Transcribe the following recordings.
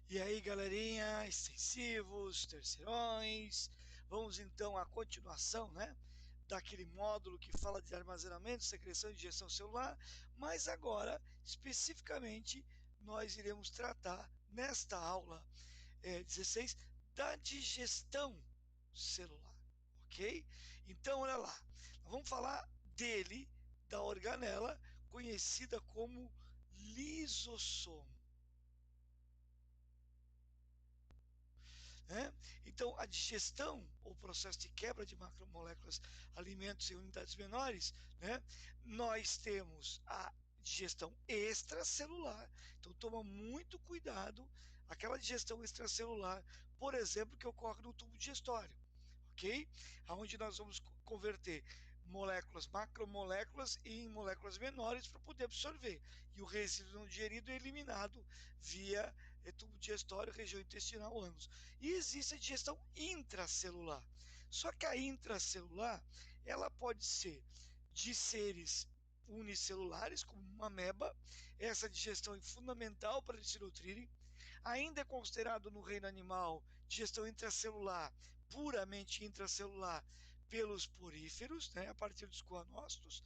E aí, galerinha, extensivos, terceirões, vamos então à continuação, né, daquele módulo que fala de armazenamento, secreção e digestão celular, mas agora, especificamente, nós iremos tratar nesta aula 16 da digestão celular, ok? Então, olha lá, nós vamos falar dele, da organela, conhecida como lisossomo. Né? Então, a digestão, ou processo de quebra de macromoléculas, alimentos em unidades menores, né? Nós temos a digestão extracelular. Então, toma muito cuidado aquela digestão extracelular, por exemplo, que ocorre no tubo digestório, ok? Onde nós vamos converter moléculas, macromoléculas em moléculas menores para poder absorver. E o resíduo não digerido é eliminado via tubo digestório, região intestinal, ânus. E existe a digestão intracelular. Só que a intracelular, ela pode ser de seres unicelulares, como uma ameba. Essa digestão é fundamental para eles se nutrirem. Ainda é considerado no reino animal digestão intracelular, puramente intracelular, pelos poríferos, né, a partir dos coanócitos.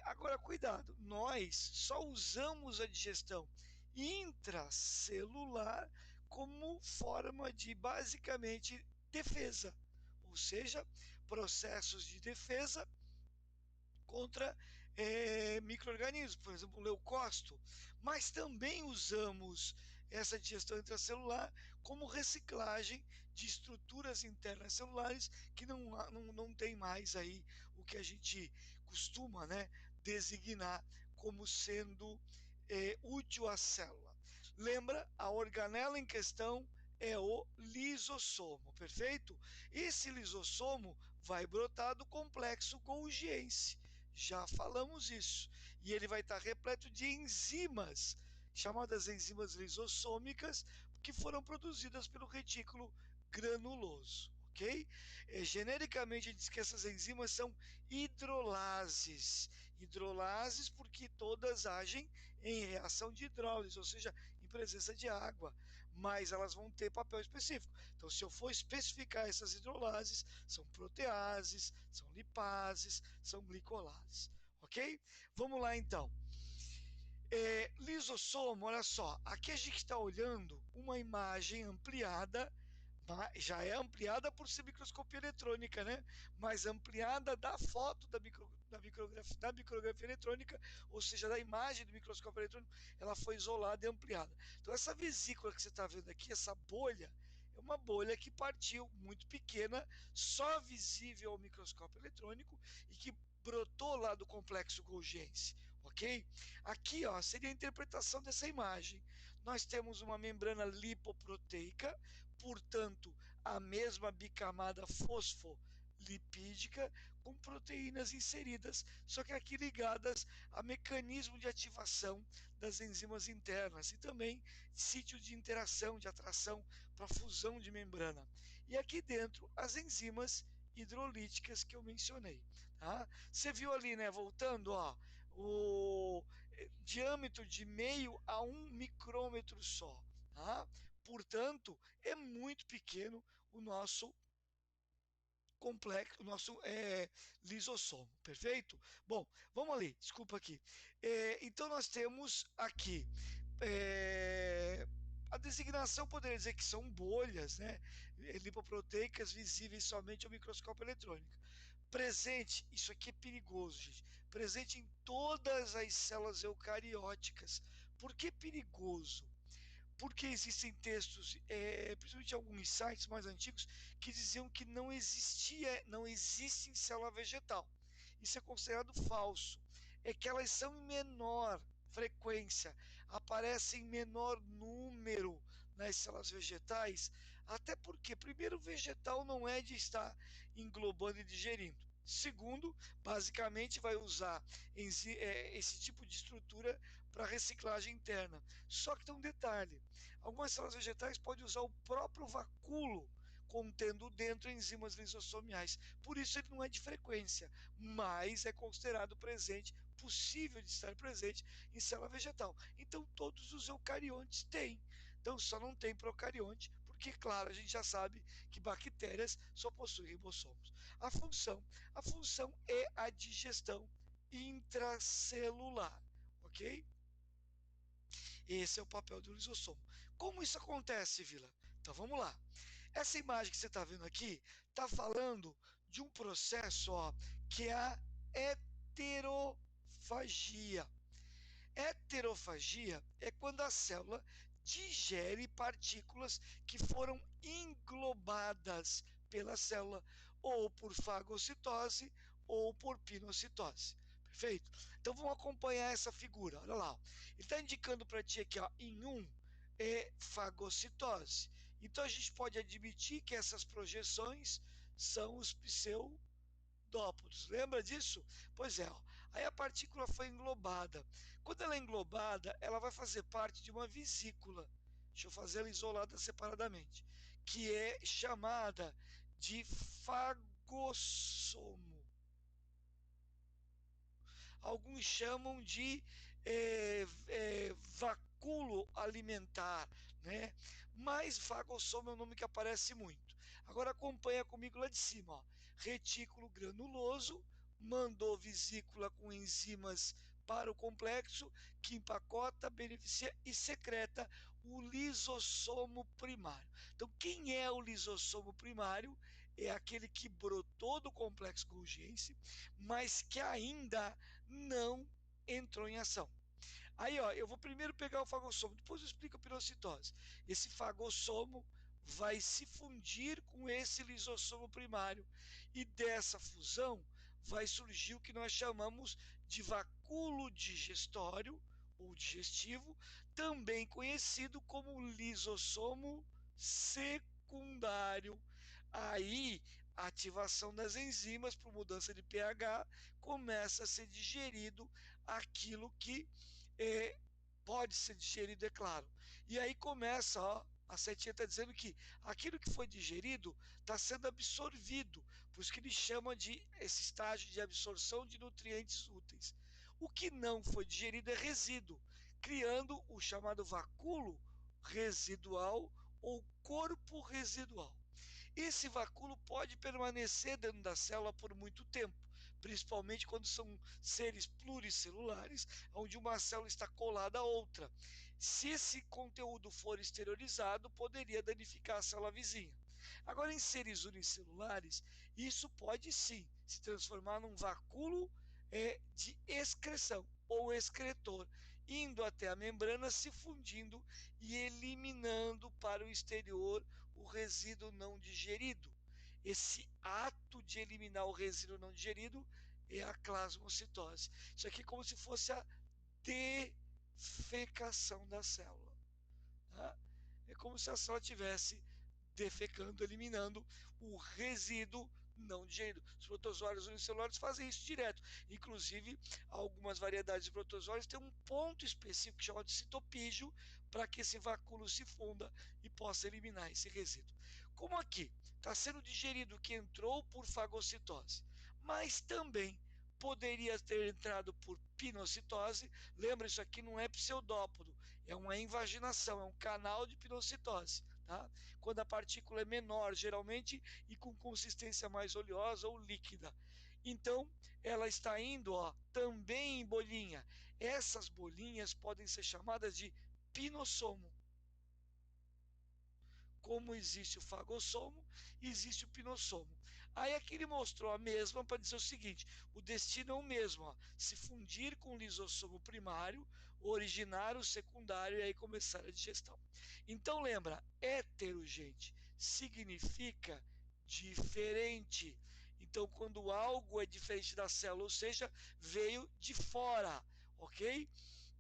Agora, cuidado, nós só usamos a digestão intracelular como forma de, basicamente, defesa, ou seja, processos de defesa contra micro-organismos, por exemplo, o leucócito, mas também usamos essa digestão intracelular como reciclagem de estruturas internas celulares que não tem mais aí o que a gente costuma, né, designar como sendo útil à célula. Lembra, a organela em questão é o lisossomo, perfeito? Esse lisossomo vai brotar do complexo golgiense. Já falamos isso. E ele vai estar repleto de enzimas, chamadas enzimas lisossômicas, que foram produzidas pelo retículo granuloso. Ok? Genericamente, diz que essas enzimas são hidrolases. Hidrolases porque todas agem em reação de hidrólise, ou seja, em presença de água, mas elas vão ter papel específico. Então, se eu for especificar essas hidrolases, são proteases, são lipases, são glicolases, ok? Vamos lá então. Lisossomo, olha só, aqui a gente está olhando uma imagem ampliada, já é ampliada por ser microscopia eletrônica, né? Mas ampliada da foto da micrografia eletrônica, ou seja, da imagem do microscópio eletrônico, ela foi isolada e ampliada. Então essa vesícula que você está vendo aqui, essa bolha, é uma bolha que partiu muito pequena, só visível ao microscópio eletrônico e que brotou lá do complexo golgiense, ok? Aqui, ó, seria a interpretação dessa imagem. Nós temos uma membrana lipoproteica, portanto, a mesma bicamada fosfolipídica com proteínas inseridas, só que aqui ligadas a mecanismo de ativação das enzimas internas e também sítio de interação, de atração para fusão de membrana. E aqui dentro as enzimas hidrolíticas que eu mencionei. Tá? Você viu ali, né, voltando, ó, o diâmetro de meio a 1 micrômetro só. Tá? Portanto, é muito pequeno o nosso complexo, o nosso lisossomo, perfeito? Bom, vamos ali, desculpa aqui. Então nós temos aqui a designação poderia dizer que são bolhas, né, lipoproteicas visíveis somente ao microscópio eletrônico. Presente, isso aqui é perigoso, gente, presente em todas as células eucarióticas. Por que perigoso? Porque existem textos, principalmente alguns sites mais antigos, que diziam que não existe em célula vegetal. Isso é considerado falso. É que elas são em menor frequência, aparecem em menor número nas células vegetais, até porque, primeiro, o vegetal não é de estar englobando e digerindo. Segundo, basicamente vai usar esse tipo de estrutura para reciclagem interna. Só que tem um detalhe: algumas células vegetais podem usar o próprio vacúolo contendo dentro enzimas lisossomiais. Por isso ele não é de frequência, mas é considerado presente, possível de estar presente em célula vegetal. Então todos os eucariontes têm. Então só não tem procarionte, porque, claro, a gente já sabe que bactérias só possuem ribossomos. A função é a digestão intracelular, ok? Esse é o papel do lisossomo. Como isso acontece, Vila? Então vamos lá. Essa imagem que você está vendo aqui está falando de um processo, ó, que é a heterofagia. Heterofagia é quando a célula digere partículas que foram englobadas pela célula, ou por fagocitose ou por pinocitose. Perfeito? Então vamos acompanhar essa figura. Olha lá. Ele está indicando para ti aqui, ó, em é fagocitose. Então a gente pode admitir que essas projeções são os pseudópodos. Lembra disso? Pois é, ó. Aí a partícula foi englobada. Quando ela é englobada, ela vai fazer parte de uma vesícula. Deixa eu fazer ela isolada separadamente, que é chamada de fagossomo. Alguns chamam de vacúolo alimentar, né? Mas fagossomo é um nome que aparece muito. Agora acompanha comigo lá de cima, ó. Retículo granuloso, mandou vesícula com enzimas para o complexo, que empacota, beneficia e secreta o lisossomo primário. Então, quem é o lisossomo primário? É aquele que brotou do complexo Golgi, mas que ainda não entrou em ação. Aí, ó, eu vou primeiro pegar o fagossomo, depois eu explico a pirocitose. Esse fagossomo vai se fundir com esse lisossomo primário e dessa fusão vai surgir o que nós chamamos de vacúolo digestório ou digestivo, também conhecido como lisossomo secundário. Aí, a ativação das enzimas por mudança de pH começa a ser digerido aquilo que pode ser digerido, é claro. E aí começa, ó, a setinha está dizendo que aquilo que foi digerido está sendo absorvido, por isso que ele chama de esse estágio de absorção de nutrientes úteis. O que não foi digerido é resíduo, criando o chamado vacúolo residual ou corpo residual. Esse vacúolo pode permanecer dentro da célula por muito tempo, principalmente quando são seres pluricelulares, onde uma célula está colada a outra. Se esse conteúdo for exteriorizado, poderia danificar a célula vizinha. Agora, em seres unicelulares, isso pode sim se transformar num vacúolo de excreção ou excretor, indo até a membrana, se fundindo e eliminando para o exterior o resíduo não digerido. Esse ato de eliminar o resíduo não digerido é a plasmocitose. Isso aqui é como se fosse a defecação da célula. Tá? É como se a célula tivesse defecando, eliminando o resíduo não digerido. Os protozoários unicelulares fazem isso direto. Inclusive, algumas variedades de protozoários têm um ponto específico chamado de citopígio para que esse vacúolo se funda e possa eliminar esse resíduo. Como aqui está sendo digerido o que entrou por fagocitose, mas também poderia ter entrado por pinocitose. Lembra, isso aqui não é pseudópodo, é uma invaginação, é um canal de pinocitose. Tá? Quando a partícula é menor, geralmente, e com consistência mais oleosa ou líquida. Então, ela está indo, ó, também em bolinha. Essas bolinhas podem ser chamadas de pinossomo. Como existe o fagossomo, existe o pinossomo. Aí aqui ele mostrou a mesma para dizer o seguinte: o destino é o mesmo, ó, se fundir com o lisossomo primário, originar o secundário e aí começar a digestão. Então lembra, hétero, gente, significa diferente. Então quando algo é diferente da célula, ou seja, veio de fora, ok?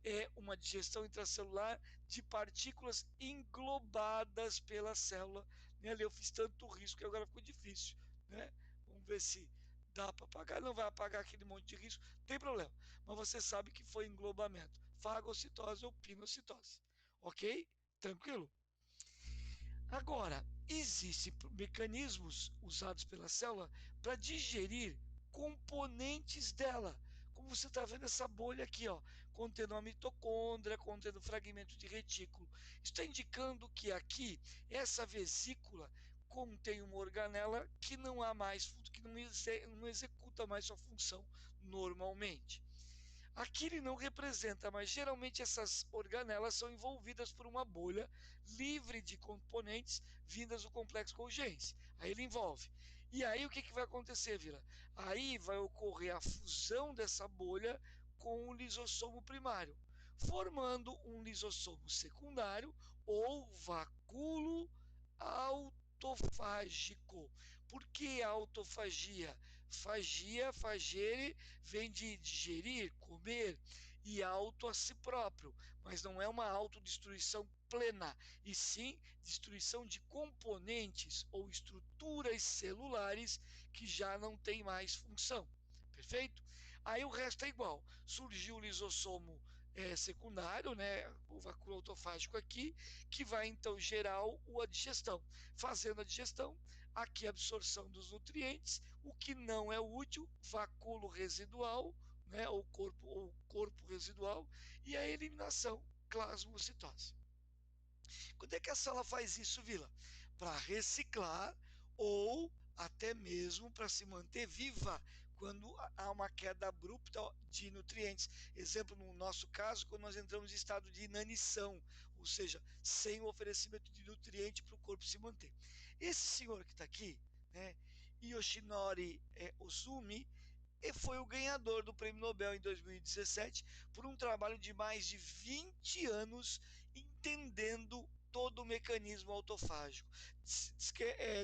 É uma digestão intracelular de partículas englobadas pela célula. Né? Ali eu fiz tanto risco que agora ficou difícil. Né? Vamos ver se dá para apagar. Não vai apagar aquele monte de risco, não tem problema. Mas você sabe que foi englobamento. Fagocitose ou pinocitose. Ok? Tranquilo? Agora, existem mecanismos usados pela célula para digerir componentes dela. Como você está vendo essa bolha aqui, ó, contendo uma mitocôndria, contendo fragmento de retículo. Está indicando que aqui, essa vesícula contém uma organela que não há mais, que não executa mais sua função normalmente. Aqui ele não representa, mas geralmente essas organelas são envolvidas por uma bolha livre de componentes vindas do complexo Golgi. Aí ele envolve. E aí o que, que vai acontecer, Vila? Aí vai ocorrer a fusão dessa bolha com o lisossomo primário, formando um lisossomo secundário ou vacúolo autofágico. Por que autofagia? Fagia, fagere, vem de digerir, comer, e auto a si próprio, mas não é uma autodestruição plena, e sim destruição de componentes ou estruturas celulares que já não têm mais função. Perfeito? Aí o resto é igual. Surgiu o lisossomo secundário, né, o vacúolo autofágico aqui, que vai então gerar a digestão. Fazendo a digestão, aqui a absorção dos nutrientes, o que não é útil, vacúolo residual, né, ou corpo residual, e a eliminação, plasmocitose. Quando é que a célula faz isso, Vila? Para reciclar ou até mesmo para se manter viva quando há uma queda abrupta de nutrientes. Exemplo, no nosso caso, quando nós entramos em estado de inanição, ou seja, sem o oferecimento de nutriente para o corpo se manter. Esse senhor que está aqui, né, Yoshinori Ozumi, e foi o ganhador do Prêmio Nobel em 2017 por um trabalho de mais de 20 anos entendendo todo o mecanismo autofágico,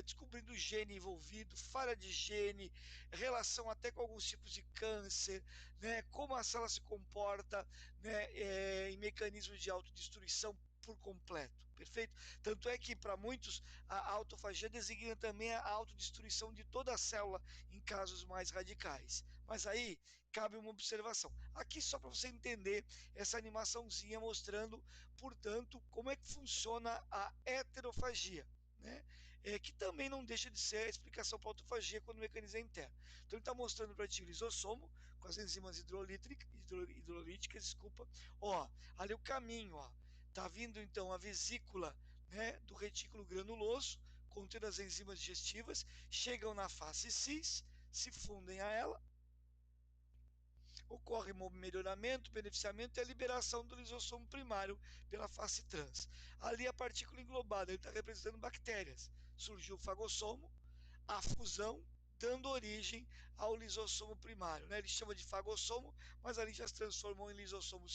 descobrindo o gene envolvido, falha de gene, relação até com alguns tipos de câncer, né, como a célula se comporta, né, em mecanismos de autodestruição por completo, perfeito? Tanto é que para muitos a autofagia designa também a autodestruição de toda a célula em casos mais radicais. Mas aí cabe uma observação. Aqui só para você entender essa animaçãozinha mostrando, portanto, como é que funciona a heterofagia. Né? Que também não deixa de ser a explicação para a autofagia quando o mecanismo é interno. Então ele está mostrando para ti o lisossomo com as enzimas hidrolíticas, desculpa. Ó, ali o caminho, ó. Tá vindo então a vesícula, né, do retículo granuloso, contendo as enzimas digestivas, chegam na face cis, se fundem a ela, ocorre melhoramento, beneficiamento e a liberação do lisossomo primário pela face trans. Ali a partícula englobada, ele está representando bactérias. Surgiu o fagossomo, a fusão, dando origem ao lisossomo primário. Né? Ele chama de fagossomo, mas ali já se transformou em lisossomo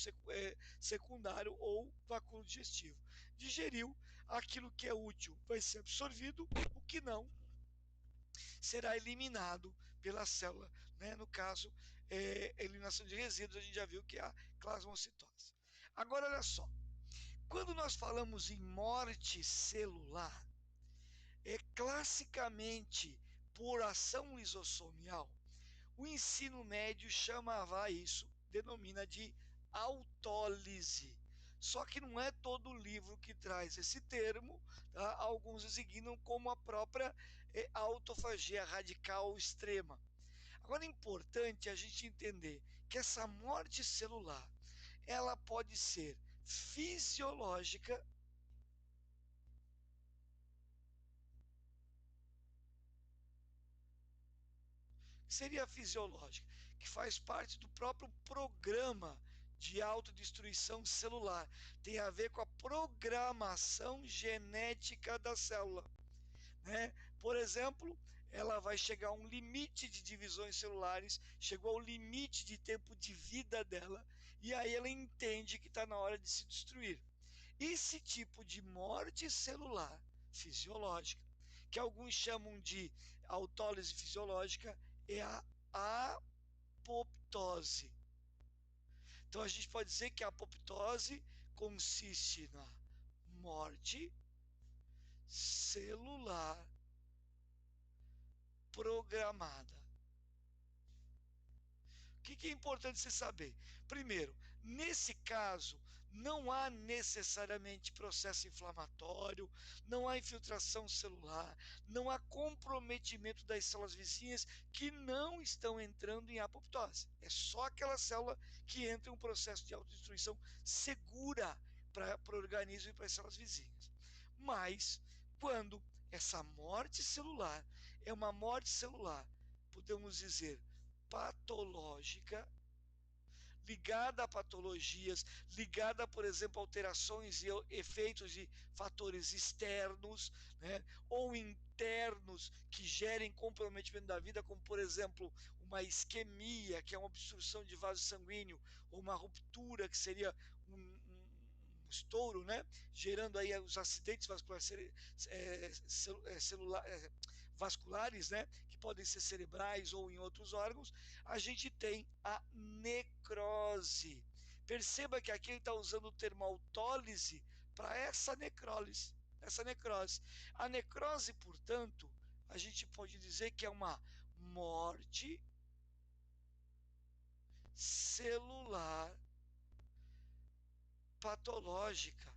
secundário ou vacúolo digestivo. Digeriu, aquilo que é útil vai ser absorvido, o que não será eliminado pela célula, né? No caso, eliminação de resíduos, a gente já viu que é a plasmocitose. Agora, olha só, quando nós falamos em morte celular, classicamente por ação lisossomial, o ensino médio chamava isso, denomina de autólise. Só que não é todo livro que traz esse termo, tá? Alguns designam como a própria autofagia radical extrema. Agora é importante a gente entender que essa morte celular, ela pode ser fisiológica, seria fisiológica, que faz parte do próprio programa de autodestruição celular. Tem a ver com a programação genética da célula. Né? Por exemplo, ela vai chegar a um limite de divisões celulares, chegou ao limite de tempo de vida dela, e aí ela entende que está na hora de se destruir. Esse tipo de morte celular fisiológica, que alguns chamam de autólise fisiológica, é a apoptose. Então a gente pode dizer que a apoptose consiste na morte celular programada. O que é importante você saber? Primeiro, nesse caso, não há necessariamente processo inflamatório, não há infiltração celular, não há comprometimento das células vizinhas que não estão entrando em apoptose. É só aquela célula que entra em um processo de autodestruição segura para o organismo e para as células vizinhas. Mas, quando essa morte celular é uma morte celular, podemos dizer, patológica, ligada a patologias, ligada, por exemplo, a alterações e efeitos de fatores externos, né, ou internos que gerem comprometimento da vida, como, por exemplo, uma isquemia, que é uma obstrução de vaso sanguíneo, ou uma ruptura, que seria um estouro, né, gerando aí os acidentes vasculares, vasculares, né, que podem ser cerebrais ou em outros órgãos. A gente tem a necrose. Perceba que aqui ele está usando o termo autólise para essa necrólise, essa necrose. A necrose, portanto, a gente pode dizer que é uma morte celular patológica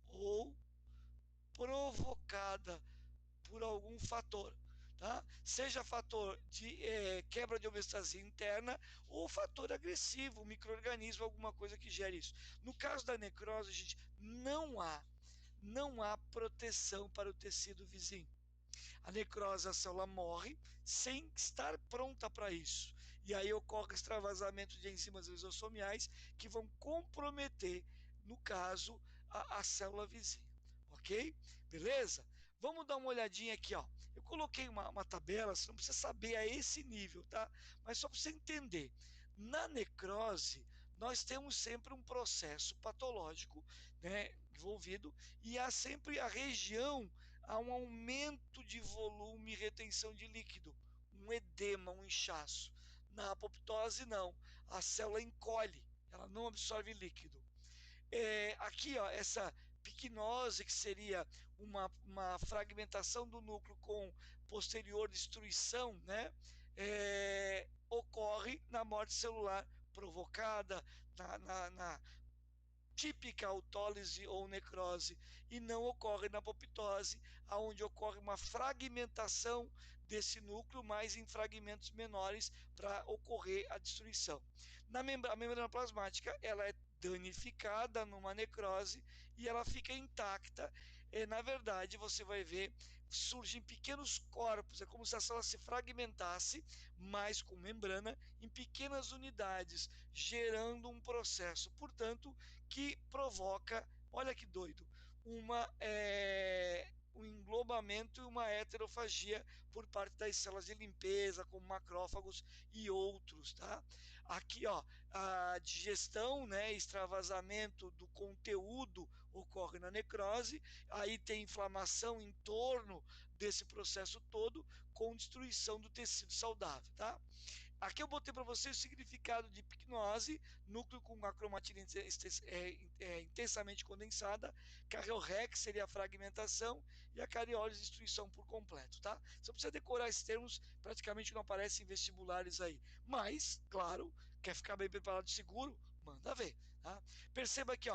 ou provocada por algum fator. Tá? Seja fator de quebra de homeostasia interna ou fator agressivo, um micro-organismo, alguma coisa que gere isso. No caso da necrose, gente, não há proteção para o tecido vizinho. A necrose, a célula morre sem estar pronta para isso. E aí ocorre extravasamento de enzimas lisossomiais que vão comprometer, no caso, a célula vizinha. Ok? Beleza? Vamos dar uma olhadinha aqui, ó. Eu coloquei uma tabela, você não precisa saber a esse nível, tá? Mas só para você entender. Na necrose, nós temos sempre um processo patológico, né, envolvido, e há sempre a região, há um aumento de volume e retenção de líquido, um edema, um inchaço. Na apoptose, não. A célula encolhe, ela não absorve líquido. Aqui, ó, essa picnose, que seria uma fragmentação do núcleo com posterior destruição, né? Ocorre na morte celular provocada, na típica autólise ou necrose, e não ocorre na apoptose, onde ocorre uma fragmentação desse núcleo, mas em fragmentos menores para ocorrer a destruição. A membrana plasmática, ela é danificada numa necrose e ela fica intacta. Na verdade, você vai ver, surgem pequenos corpos, é como se a célula se fragmentasse, mas com membrana, em pequenas unidades, gerando um processo, portanto, que provoca, olha que doido, um englobamento e uma heterofagia por parte das células de limpeza, como macrófagos e outros, tá? Aqui, ó, a digestão, né, extravasamento do conteúdo ocorre na necrose, aí tem inflamação em torno desse processo todo, com destruição do tecido saudável, tá? Aqui eu botei para você o significado de picnose, núcleo com a cromatina intensamente condensada, cariorex seria a fragmentação e a cariólise destruição por completo, tá? Você precisa decorar esses termos, praticamente não aparecem em vestibulares aí. Mas, claro, quer ficar bem preparado e seguro, manda ver. Tá? Perceba aqui,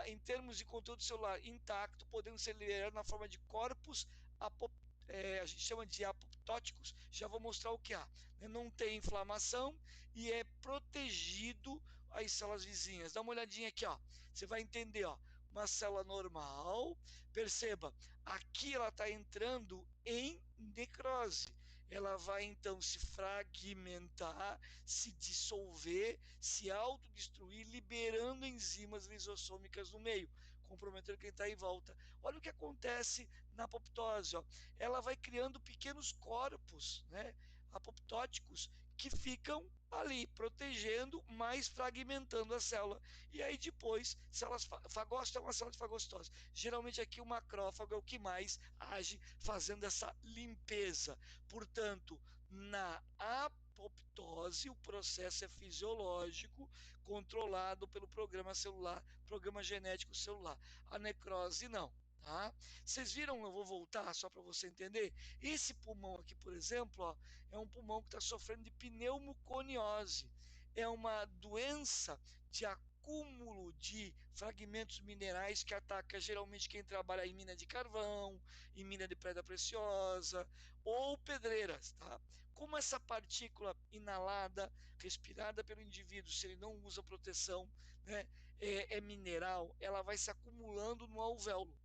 em termos de conteúdo celular intacto, podendo ser liberado na forma de corpos a gente chama de apoptóticos, já vou mostrar o que há. Não tem inflamação e é protegido as células vizinhas. Dá uma olhadinha aqui, ó. Você vai entender, ó. Uma célula normal, perceba, aqui ela está entrando em necrose. Ela vai então se fragmentar, se dissolver, se autodestruir, liberando enzimas lisossômicas no meio, comprometendo quem está em volta. Olha o que acontece na apoptose, ó. Ela vai criando pequenos corpos, né, apoptóticos, que ficam ali protegendo, mas fragmentando a célula. E aí depois, células fagócitas é uma célula de fagocitose. Geralmente aqui o macrófago é o que mais age fazendo essa limpeza. Portanto, na apoptose, o processo é fisiológico, controlado pelo programa celular, programa genético celular. A necrose não. Tá? Vocês viram, eu vou voltar só para você entender. Esse pulmão aqui, por exemplo, ó, é um pulmão que está sofrendo de pneumoconiose. É uma doença de acúmulo de fragmentos minerais que ataca geralmente quem trabalha em mina de carvão, em mina de pedra preciosa ou pedreiras. Tá? Como essa partícula inalada, respirada pelo indivíduo, se ele não usa proteção, né, é mineral, ela vai se acumulando no alvéolo.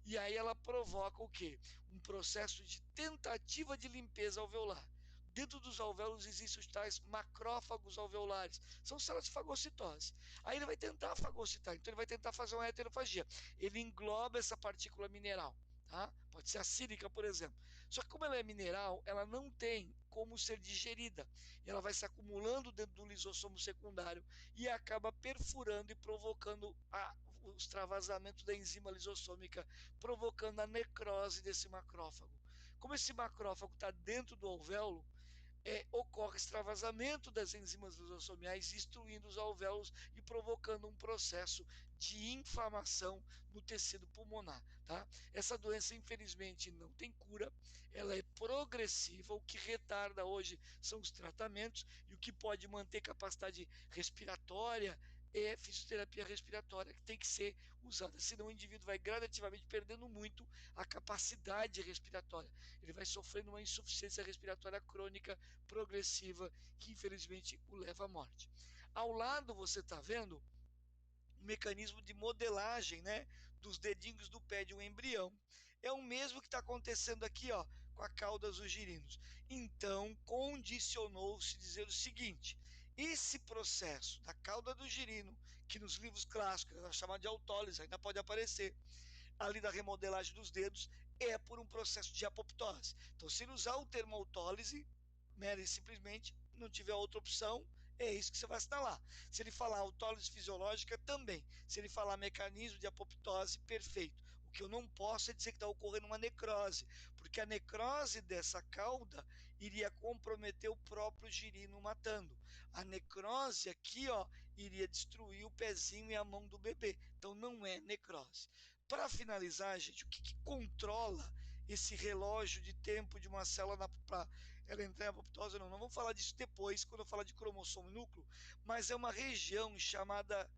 E aí ela provoca o quê? Um processo de tentativa de limpeza alveolar. Dentro dos alvéolos existem os tais macrófagos alveolares, são células de fagocitose. Aí ele vai tentar fagocitar, então ele vai tentar fazer uma heterofagia. Ele engloba essa partícula mineral. Tá? Pode ser a sílica, por exemplo. Só que como ela é mineral, ela não tem como ser digerida. Ela vai se acumulando dentro do lisossomo secundário e acaba perfurando e provocando o extravasamento da enzima lisossômica, provocando a necrose desse macrófago. Como esse macrófago está dentro do alvéolo, ocorre extravasamento das enzimas lisossomiais, destruindo os alvéolos e provocando um processo de inflamação no tecido pulmonar. Tá? Essa doença, infelizmente, não tem cura, ela é progressiva, o que retarda hoje são os tratamentos e o que pode manter capacidade respiratória é fisioterapia respiratória, que tem que ser usada, senão o indivíduo vai gradativamente perdendo muito a capacidade respiratória. Ele vai sofrendo uma insuficiência respiratória crônica progressiva que infelizmente o leva à morte. Ao lado você está vendo um mecanismo de modelagem, né, dos dedinhos do pé de um embrião. É o mesmo que está acontecendo aqui, ó, com a cauda dos girinos. Então, condicionou-se dizer o seguinte: esse processo da cauda do girino, que nos livros clássicos é chamado de autólise, ainda pode aparecer, ali da remodelagem dos dedos, é por um processo de apoptose. Então, se ele usar o termo autólise, né, simplesmente não tiver outra opção, é isso que você vai assinalar. Se ele falar autólise fisiológica, também. Se ele falar mecanismo de apoptose, perfeito. O que eu não posso é dizer que está ocorrendo uma necrose, porque a necrose dessa cauda iria comprometer o próprio girino matando. A necrose aqui, ó, iria destruir o pezinho e a mão do bebê. Então não é necrose. Para finalizar, gente, o que controla esse relógio de tempo de uma célula para ela entrar em apoptose ou não? Não vamos falar disso depois, quando eu falar de cromossomo e núcleo, mas é uma região chamada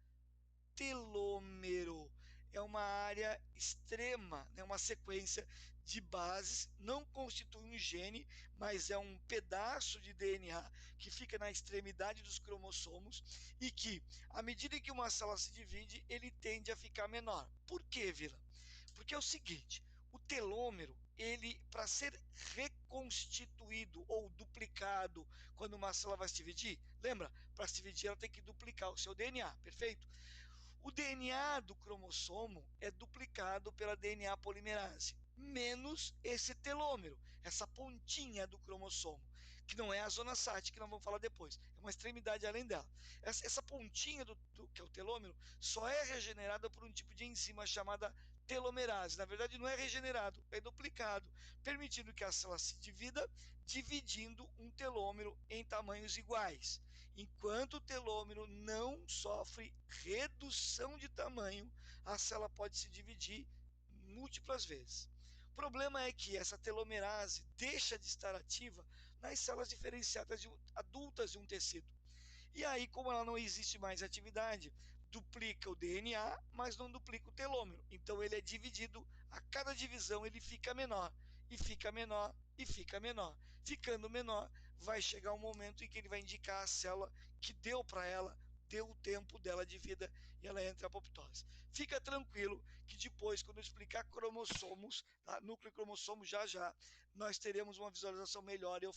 telômero. É uma área extrema, né, uma sequência de bases, não constitui um gene, mas é um pedaço de DNA que fica na extremidade dos cromossomos e que, à medida que uma célula se divide, ele tende a ficar menor. Por quê, Vila? Porque é o seguinte, o telômero, ele, para ser reconstituído ou duplicado quando uma célula vai se dividir, lembra? Para se dividir, ela tem que duplicar o seu DNA, perfeito? O DNA do cromossomo é duplicado pela DNA polimerase, menos esse telômero, essa pontinha do cromossomo, que não é a zona SAT, que nós vamos falar depois, é uma extremidade além dela. Essa pontinha que é o telômero só é regenerada por um tipo de enzima chamada telomerase. Na verdade, não é regenerado, é duplicado, permitindo que a célula se divida, dividindo um telômero em tamanhos iguais. Enquanto o telômero não sofre redução de tamanho, a célula pode se dividir múltiplas vezes. O problema é que essa telomerase deixa de estar ativa nas células diferenciadas adultas de um tecido. E aí, como ela não existe mais atividade, duplica o DNA, mas não duplica o telômero. Então ele é dividido, a cada divisão ele fica menor, e fica menor, e fica menor. Ficando menor, vai chegar um momento em que ele vai indicar a célula que deu para ela, deu o tempo dela de vida e ela entra em apoptose. Fica tranquilo que depois, quando eu explicar cromossomos, tá? Núcleo e cromossomo, já já, nós teremos uma visualização melhor e eu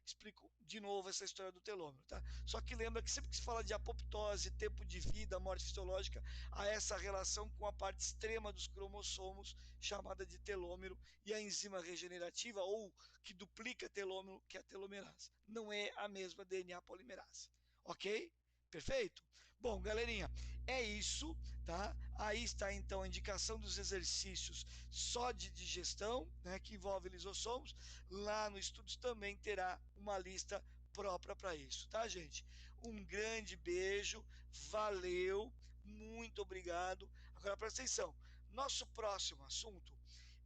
explico de novo essa história do telômero, tá? Só que lembra que sempre que se fala de apoptose, tempo de vida, morte fisiológica, há essa relação com a parte extrema dos cromossomos, chamada de telômero, e a enzima regenerativa, ou que duplica telômero, que é a telomerase. Não é a mesma DNA polimerase. Ok? Perfeito? Bom, galerinha, é isso, tá? Aí está então a indicação dos exercícios só de digestão, né, que envolve lisossomos. Lá no Estudos também terá uma lista própria para isso, tá, gente? Um grande beijo, valeu, muito obrigado. Agora presta atenção, Nosso próximo assunto,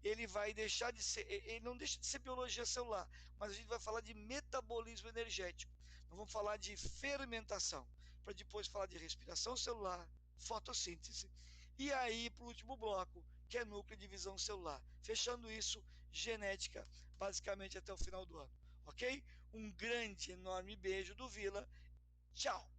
ele vai deixar de ser, ele não deixa de ser biologia celular, mas a gente vai falar de metabolismo energético. Nós vamos falar de fermentação, para depois falar de respiração celular, fotossíntese. E aí, para o último bloco, que é núcleo de divisão celular. Fechando isso, genética, basicamente até o final do ano. Ok? Um grande, enorme beijo do Vila. Tchau!